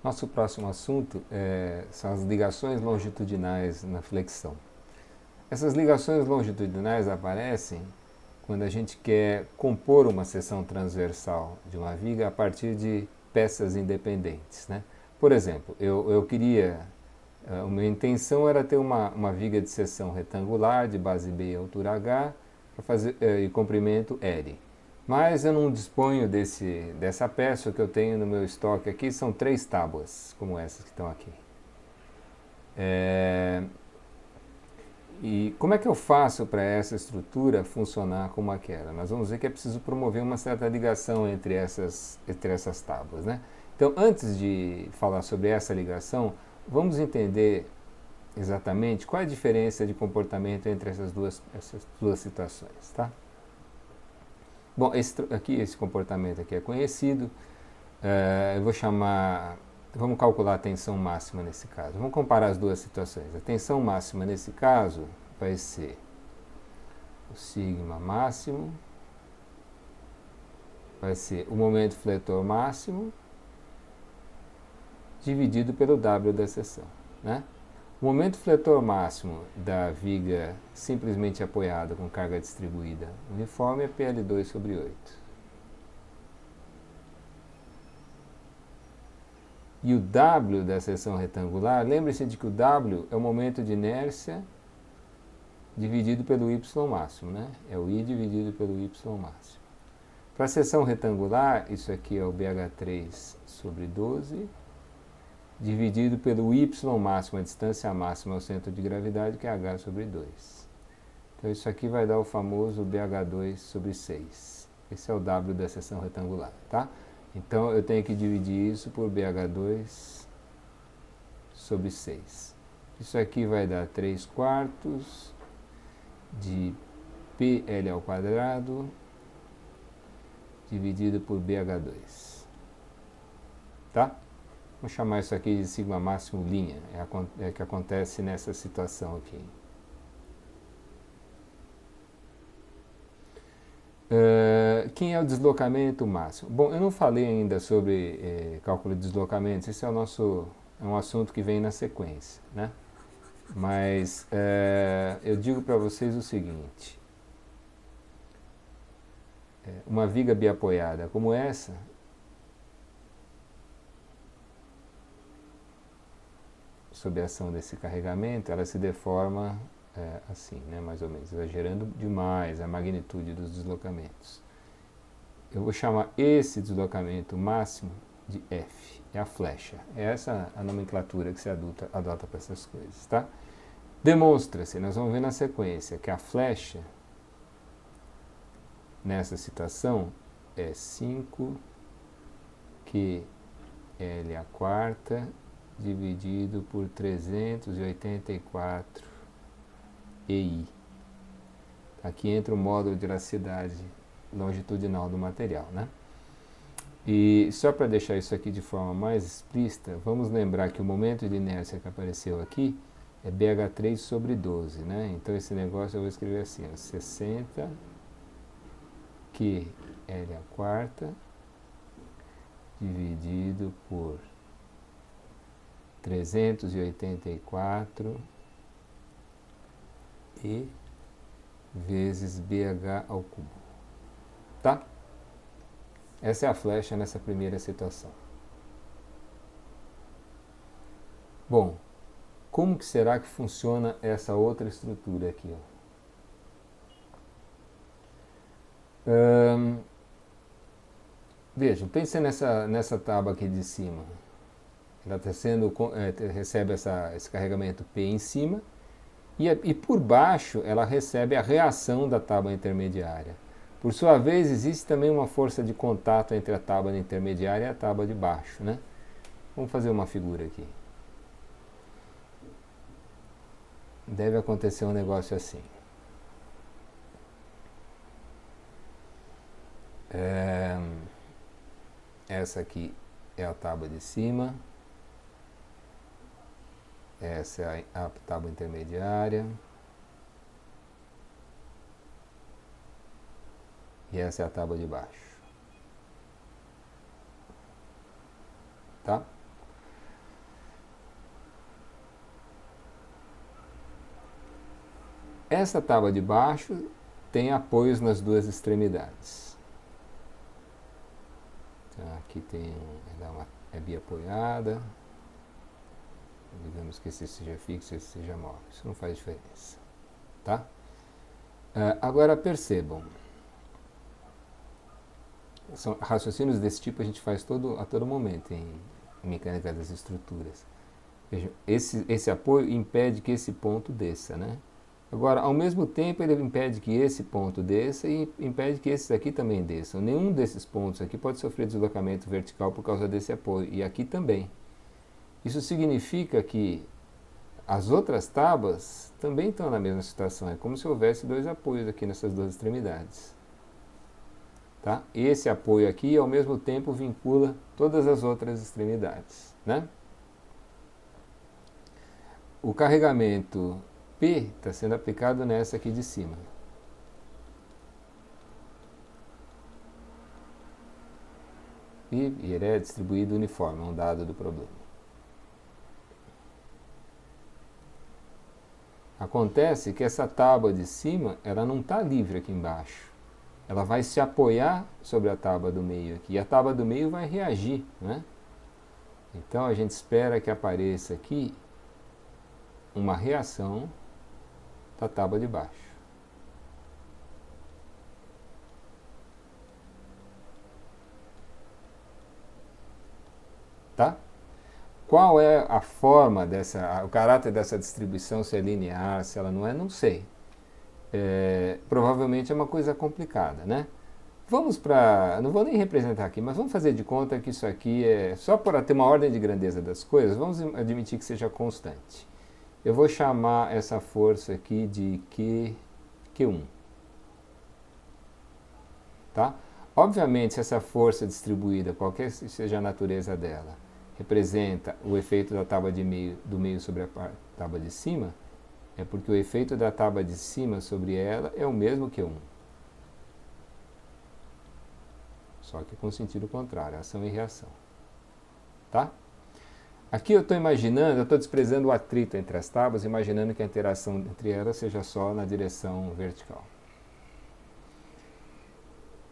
Nosso próximo assunto são as ligações longitudinais na flexão. Essas ligações longitudinais aparecem quando a gente quer compor uma seção transversal de uma viga a partir de peças independentes, né? Por exemplo, eu queria, a minha intenção era ter uma viga de seção retangular de base B e altura H para fazer, e comprimento L. Mas eu não disponho dessa peça. O que eu tenho no meu estoque aqui são 3 tábuas, como essas que estão aqui. E como é que eu faço para essa estrutura funcionar como aquela? Nós vamos ver que é preciso promover uma certa ligação entre essas tábuas, né? Então, antes de falar sobre essa ligação, vamos entender exatamente qual é a diferença de comportamento entre essas duas situações, tá? Bom, esse comportamento aqui é conhecido. Eu vou chamar. Vamos calcular a tensão máxima nesse caso. Vamos comparar as duas situações. A tensão máxima nesse caso vai ser o sigma máximo, vai ser o momento fletor máximo dividido pelo W da seção, né? O momento fletor máximo da viga simplesmente apoiada com carga distribuída uniforme é PL2 sobre 8. E o W da seção retangular, lembre-se de que o W é o momento de inércia dividido pelo Y máximo, né? É o I dividido pelo Y máximo. Para a seção retangular, isso aqui é o BH3 sobre 12, dividido pelo Y máximo, a distância máxima ao centro de gravidade, que é H sobre 2. Então isso aqui vai dar o famoso BH2 sobre 6. Esse é o W da seção retangular, tá? Então eu tenho que dividir isso por BH2 sobre 6. Isso aqui vai dar 3 quartos de PL ao quadrado dividido por BH2. Tá? Vamos chamar isso aqui de sigma máximo linha. É o que acontece nessa situação aqui. Quem é o deslocamento máximo? Bom, eu não falei ainda sobre cálculo de deslocamentos. Esse é um assunto que vem na sequência, né? Mas eu digo para vocês o seguinte: uma viga biapoiada como essa, sob a ação desse carregamento, ela se deforma assim, né, mais ou menos, exagerando demais a magnitude dos deslocamentos. Eu vou chamar esse deslocamento máximo de F, é a flecha. É essa a nomenclatura que se adota para essas coisas, tá? Demonstra-se, nós vamos ver na sequência, que a flecha, nessa situação, é 5 QL a quarta dividido por 384 EI. Aqui entra o módulo de elasticidade longitudinal do material, né? E só para deixar isso aqui de forma mais explícita, vamos lembrar que o momento de inércia que apareceu aqui é BH3 sobre 12, né? Então esse negócio eu vou escrever assim, ó, 60 QL a quarta dividido por 384 E vezes BH ao cubo. Tá? Essa é a flecha nessa primeira situação. Bom, como que será que funciona essa outra estrutura aqui? Vejam, pense nessa tábua aqui de cima. Ela recebe esse carregamento P em cima e por baixo ela recebe a reação da tábua intermediária. Por sua vez, existe também uma força de contato entre a tábua intermediária e a tábua de baixo, né? Vamos fazer uma figura aqui. Deve acontecer um negócio assim. Essa aqui é a tábua de cima. Essa é a tábua intermediária. E essa é a tábua de baixo. Tá? Essa tábua de baixo tem apoios nas duas extremidades. Então, aqui tem é biapoiada. Digamos que esse seja fixo e esse seja móvel. Isso não faz diferença. Tá? Agora percebam. São raciocínios desse tipo a gente faz a todo momento em mecânica das estruturas. Vejam, esse apoio impede que esse ponto desça, né? Agora, ao mesmo tempo, ele impede que esse ponto desça e impede que esses aqui também desçam. Nenhum desses pontos aqui pode sofrer deslocamento vertical por causa desse apoio, e aqui também. Isso significa que as outras tábuas também estão na mesma situação. É como se houvesse dois apoios aqui nessas duas extremidades. Tá? Esse apoio aqui, ao mesmo tempo, vincula todas as outras extremidades, né? O carregamento P está sendo aplicado nessa aqui de cima. E ele é distribuído uniforme, é um dado do problema. Acontece que essa tábua de cima, ela não está livre aqui embaixo. Ela vai se apoiar sobre a tábua do meio aqui. E a tábua do meio vai reagir, né? Então a gente espera que apareça aqui uma reação da tábua de baixo. Tá? Qual é a forma o caráter dessa distribuição, se é linear, se ela não é, não sei. Provavelmente é uma coisa complicada, né? Vamos para, não vou nem representar aqui, mas vamos fazer de conta que isso aqui é, só para ter uma ordem de grandeza das coisas, vamos admitir que seja constante. Eu vou chamar essa força aqui de Q1. Tá? Obviamente, se essa força distribuída, qualquer seja a natureza dela, representa o efeito da tábua do meio sobre a tábua de cima, é porque o efeito da tábua de cima sobre ela é o mesmo que 1. Só que com sentido contrário, ação e reação. Tá? Aqui eu estou imaginando, eu estou desprezando o atrito entre as tábuas, imaginando que a interação entre elas seja só na direção vertical.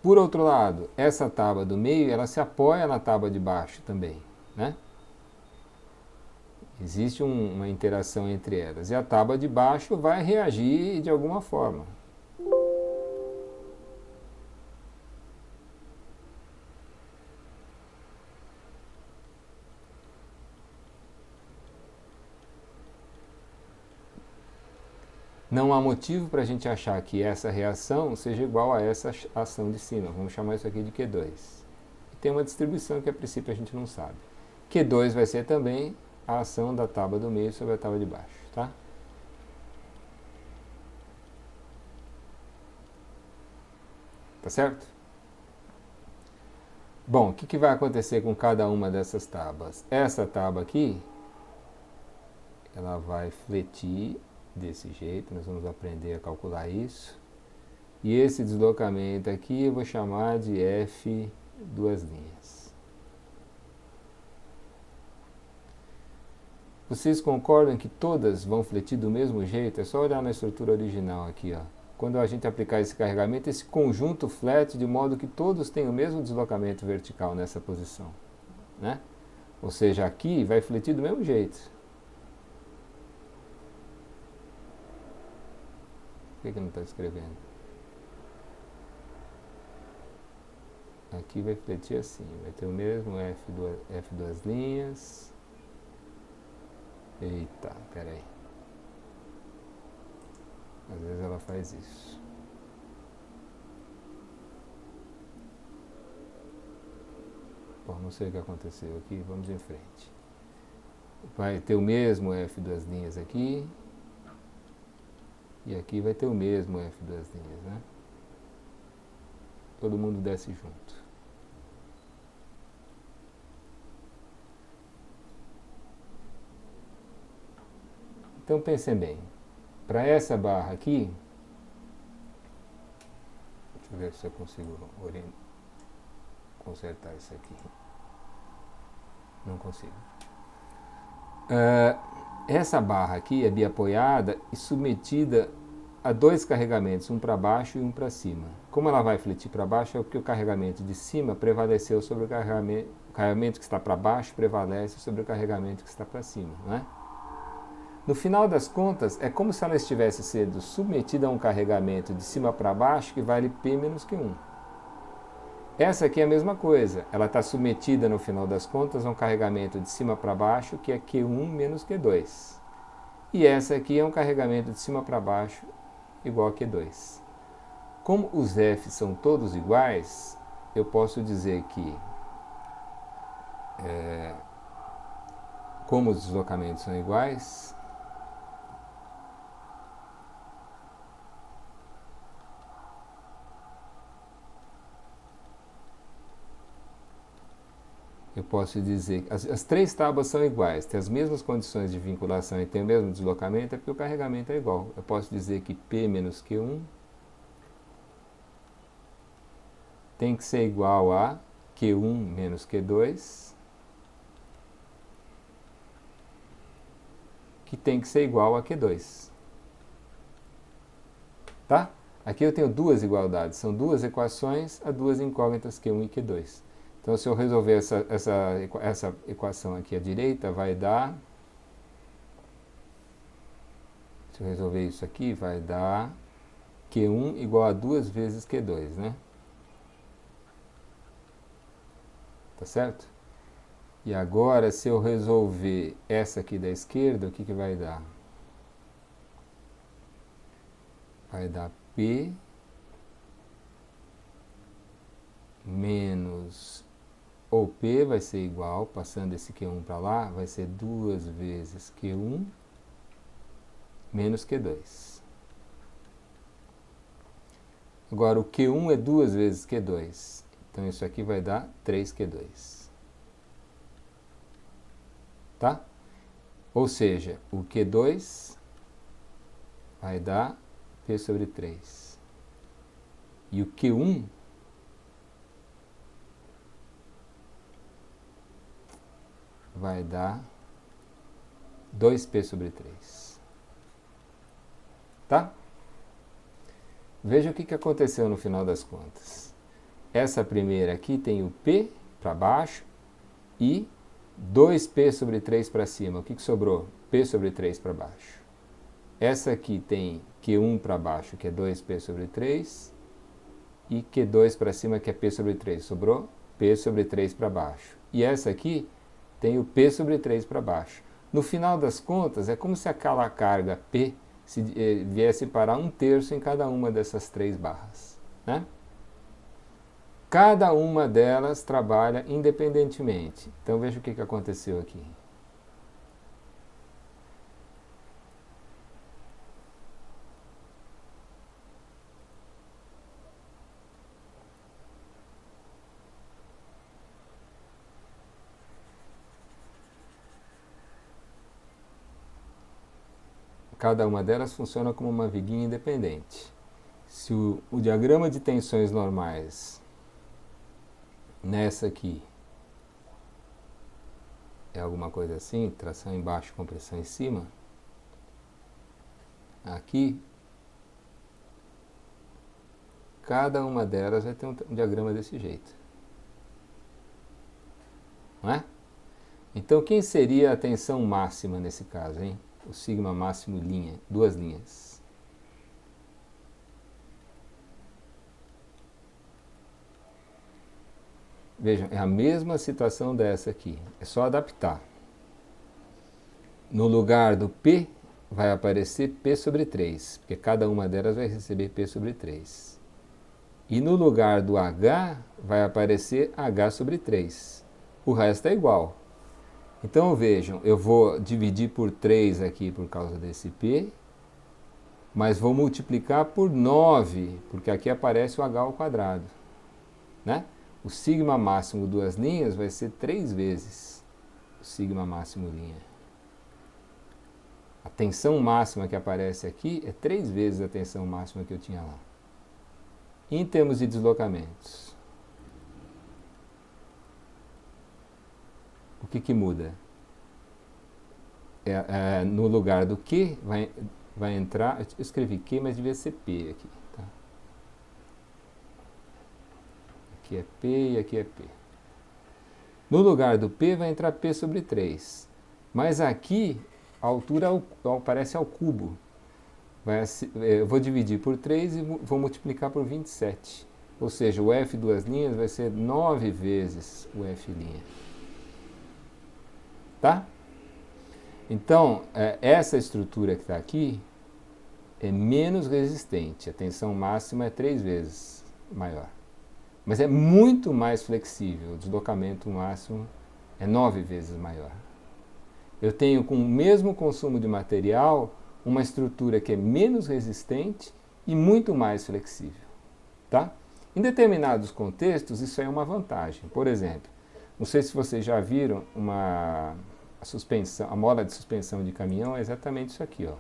Por outro lado, essa tábua do meio, ela se apoia na tábua de baixo também, né? Existe uma interação entre elas. E a tábua de baixo vai reagir de alguma forma. Não há motivo para a gente achar que essa reação seja igual a essa ação de cima. Vamos chamar isso aqui de Q2. E tem uma distribuição que a princípio a gente não sabe. Q2 vai ser também a ação da tábua do meio sobre a tábua de baixo. Tá? Tá certo? Bom, o que vai acontecer com cada uma dessas tábuas? Essa tábua aqui, ela vai fletir desse jeito, nós vamos aprender a calcular isso. E esse deslocamento aqui eu vou chamar de F duas linhas. Vocês concordam que todas vão fletir do mesmo jeito? É só olhar na estrutura original aqui, ó. Quando a gente aplicar esse carregamento, esse conjunto flete de modo que todos tenham o mesmo deslocamento vertical nessa posição, né? Ou seja, aqui vai fletir do mesmo jeito. Por que não está escrevendo? Aqui vai fletir assim, vai ter o mesmo F duas linhas. Eita, peraí. Às vezes ela faz isso. Bom, não sei o que aconteceu aqui, vamos em frente. Vai ter o mesmo F duas linhas aqui. E aqui vai ter o mesmo F duas linhas, né? Todo mundo desce junto. Então pensem bem. Para essa barra aqui, deixa eu ver se eu consigo consertar isso aqui. Não consigo. Essa barra aqui é biapoiada e submetida a dois carregamentos, um para baixo e um para cima. Como ela vai fletir para baixo, é porque o carregamento de cima prevaleceu sobre o carregamento que está para baixo prevalece sobre o carregamento que está para cima, não é? No final das contas, é como se ela estivesse sendo submetida a um carregamento de cima para baixo que vale P menos Q1. Essa aqui é a mesma coisa, ela está submetida no final das contas a um carregamento de cima para baixo que é Q1 menos Q2. E essa aqui é um carregamento de cima para baixo igual a Q2. Como os F são todos iguais, eu posso dizer que, como os deslocamentos são iguais, eu posso dizer que as três tábuas são iguais, têm as mesmas condições de vinculação e têm o mesmo deslocamento, é porque o carregamento é igual. Eu posso dizer que P menos Q1 tem que ser igual a Q1 menos Q2, que tem que ser igual a Q2. Tá? Aqui eu tenho duas igualdades, são duas equações a duas incógnitas Q1 e Q2. Então, se eu resolver essa equação aqui à direita, vai dar... Se eu resolver isso aqui, vai dar Q1 igual a 2 vezes Q2, né? Tá certo? E agora, se eu resolver essa aqui da esquerda, o que vai dar? Vai dar P menos... Ou P vai ser igual, passando esse Q1 para lá, vai ser 2 vezes Q1 menos Q2. Agora, o Q1 é 2 vezes Q2. Então, isso aqui vai dar 3Q2. Tá? Ou seja, o Q2 vai dar P sobre 3. E o Q1 vai dar 2P sobre 3. Tá? Veja o que aconteceu no final das contas. Essa primeira aqui tem o P para baixo e 2P sobre 3 para cima. O que sobrou? P sobre 3 para baixo. Essa aqui tem Q1 para baixo, que é 2P sobre 3, e Q2 para cima, que é P sobre 3. Sobrou P sobre 3 para baixo. E essa aqui tem o P sobre 3 para baixo. No final das contas, é como se aquela carga P viesse parar 1/3 em cada uma dessas três barras, né? Cada uma delas trabalha independentemente. Então veja o que aconteceu aqui. Cada uma delas funciona como uma viguinha independente. Se o diagrama de tensões normais nessa aqui é alguma coisa assim, tração embaixo, compressão em cima, aqui, cada uma delas vai ter um diagrama desse jeito. Não é? Então, quem seria a tensão máxima nesse caso, hein? O sigma máximo linha, duas linhas. Vejam, é a mesma situação dessa aqui, é só adaptar. No lugar do P vai aparecer P sobre 3, porque cada uma delas vai receber P sobre 3. E no lugar do H vai aparecer H sobre 3. O resto é igual. Então vejam, eu vou dividir por 3 aqui por causa desse P, mas vou multiplicar por 9, porque aqui aparece o H ao quadrado, né? O sigma máximo duas linhas vai ser 3 vezes o sigma máximo linha. A tensão máxima que aparece aqui é 3 vezes a tensão máxima que eu tinha lá. E em termos de deslocamentos, o que muda? No lugar do Q vai entrar, eu escrevi Q, mas devia ser P aqui, tá? Aqui é P e aqui é P. No lugar do P vai entrar P sobre 3. Mas aqui a altura aparece ao cubo. Eu vou dividir por 3 e vou multiplicar por 27. Ou seja, o F duas linhas vai ser 9 vezes o F'. Tá? Então, essa estrutura que está aqui é menos resistente. A tensão máxima é 3 vezes maior. Mas é muito mais flexível. O deslocamento máximo é 9 vezes maior. Eu tenho, com o mesmo consumo de material, uma estrutura que é menos resistente e muito mais flexível. Tá? Em determinados contextos, isso é uma vantagem. Por exemplo, não sei se vocês já viram a mola de suspensão de caminhão é exatamente isso aqui, ó.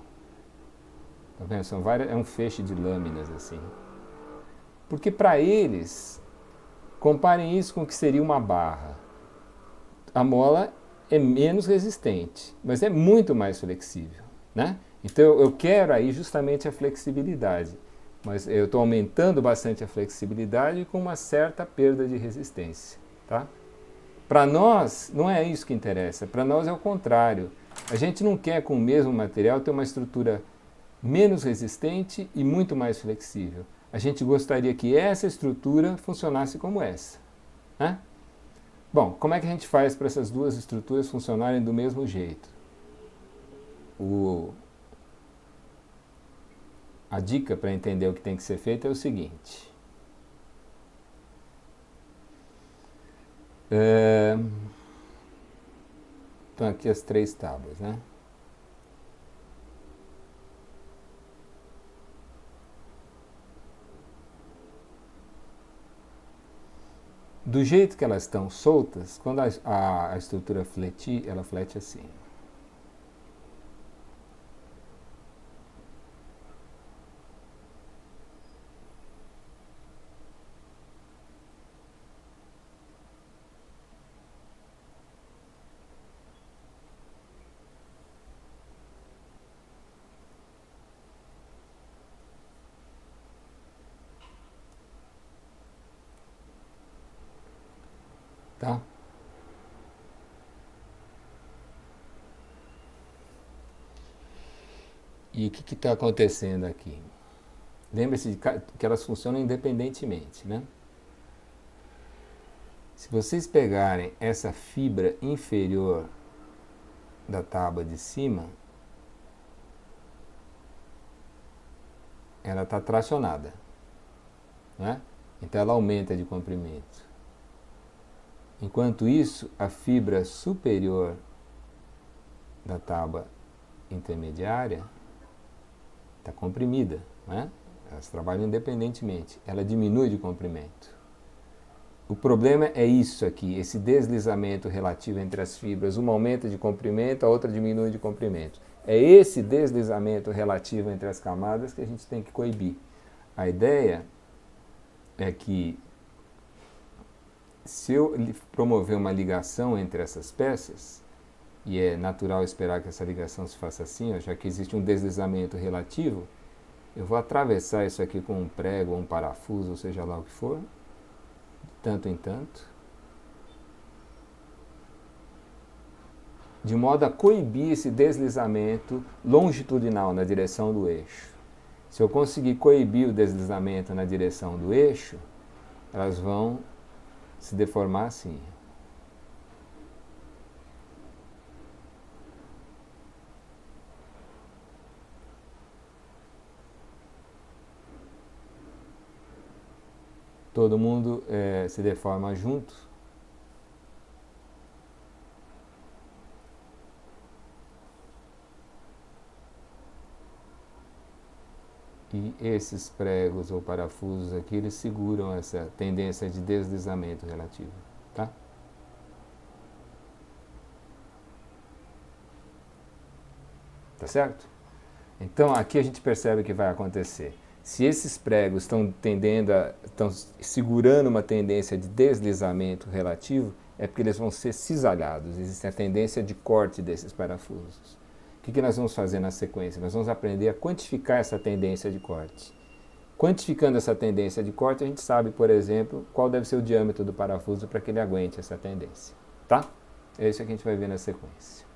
Tá vendo? É um feixe de lâminas assim. Porque para eles, comparem isso com o que seria uma barra. A mola é menos resistente, mas é muito mais flexível, né? Então eu quero aí justamente a flexibilidade, mas eu estou aumentando bastante a flexibilidade com uma certa perda de resistência, tá? Para nós não é isso que interessa, para nós é o contrário. A gente não quer com o mesmo material ter uma estrutura menos resistente e muito mais flexível. A gente gostaria que essa estrutura funcionasse como essa, né? Bom, como é que a gente faz para essas duas estruturas funcionarem do mesmo jeito? A dica para entender o que tem que ser feito é o seguinte. Então aqui as 3 tábuas, né? Do jeito que elas estão soltas, quando a estrutura fletir, ela flete assim. Tá? E o que está acontecendo aqui? Lembre-se que elas funcionam independentemente, né? Se vocês pegarem essa fibra inferior da tábua de cima, ela está tracionada, né? Então ela aumenta de comprimento. Enquanto isso, a fibra superior da tábua intermediária está comprimida, né? Elas trabalham independentemente. Ela diminui de comprimento. O problema é isso aqui, esse deslizamento relativo entre as fibras. Uma aumenta de comprimento, a outra diminui de comprimento. É esse deslizamento relativo entre as camadas que a gente tem que coibir. A ideia é que, se eu promover uma ligação entre essas peças, e é natural esperar que essa ligação se faça assim, ó, já que existe um deslizamento relativo, eu vou atravessar isso aqui com um prego ou um parafuso, ou seja lá o que for, de tanto em tanto, de modo a coibir esse deslizamento longitudinal na direção do eixo. Se eu conseguir coibir o deslizamento na direção do eixo, elas vão se deformar assim. Todo mundo se deforma junto. E esses pregos ou parafusos aqui, eles seguram essa tendência de deslizamento relativo, tá? Tá certo? Então aqui a gente percebe o que vai acontecer. Se esses pregos estão segurando uma tendência de deslizamento relativo, é porque eles vão ser cisalhados. Existe a tendência de corte desses parafusos. O O que nós vamos fazer na sequência? Nós vamos aprender a quantificar essa tendência de corte. Quantificando essa tendência de corte, a gente sabe, por exemplo, qual deve ser o diâmetro do parafuso para que ele aguente essa tendência. Tá? É isso que a gente vai ver na sequência.